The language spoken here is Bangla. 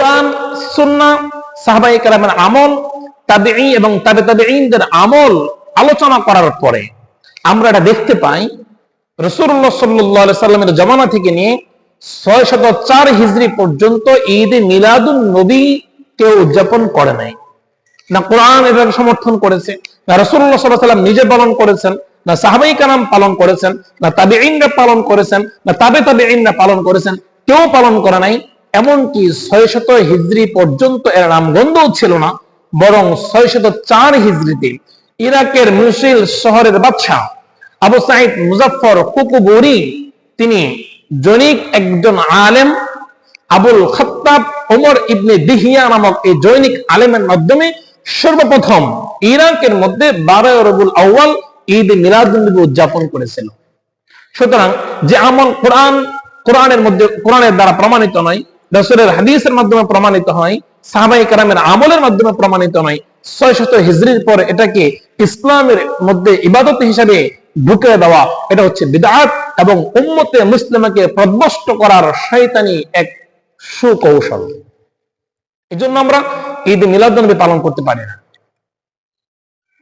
কোরআন, সুন্নাহ, সাহাবায়ে কেরামের আমল, তাবেঈ এবং তাবে তাবেঈনদের আমল আলোচনা করার পরে আমরা এটা দেখতে পাই রাসূলুল্লাহ সাল্লাল্লাহু আলাইহি সাল্লামের জামানা থেকে নিয়ে 604 হিজরি পর্যন্ত ঈদ মিলাদুন নবী কেউ উদযাপন করে নাই। না কোরআন এটাকে সমর্থন করেছে, না রাসূলুল্লাহ সাল্লাল্লাহু আলাইহি সাল্লাম নিজে পালন করেছেন, না সাহাবায়ে কেরাম পালন করেছেন, না তাবেঈনরা পালন করেছেন, না তাবে তাবেঈনরা পালন করেছেন, কেউ পালন করে নাই। এমনকি 600 হিজরি পর্যন্ত এর নামগন্ধও ছিল না, বরং 604 হিজরিতে ইরাকের মুসিল শহরের বাদশা আবু সাঈদ মুজাফফর কুকুবুরি তিনি জৈনিক একজন আলেম আবুল খাত্তাব ওমর ইবনে দিহিয়া নামক এই জৈনিক আলেমের মাধ্যমে সর্বপ্রথম ইরাকের মধ্যে 12 রবিউল আউয়াল ঈদ মিলাদুন নবী উদযাপন করেছিল। সুতরাং যে আমল কোরআনের মধ্যে কোরআনের দ্বারা প্রমাণিত নয়, রাসূলের হাদিসের মাধ্যমে প্রমাণিত হয়, সাহাবায়ে কেরামের আমলের মাধ্যমে প্রমাণিত নয়, 600 হিজরির পর এটাকে ইসলামের মধ্যে ইবাদত হিসেবে ঢুকিয়ে দেওয়া, এটা হচ্ছে বিদআত এবং উম্মতে মুসলিমাকে প্রভ্রষ্ট করার শয়তানি এক সুকৌশল। এই জন্য আমরা ঈদ মিলাদুন নবী পালন করতে পারি না।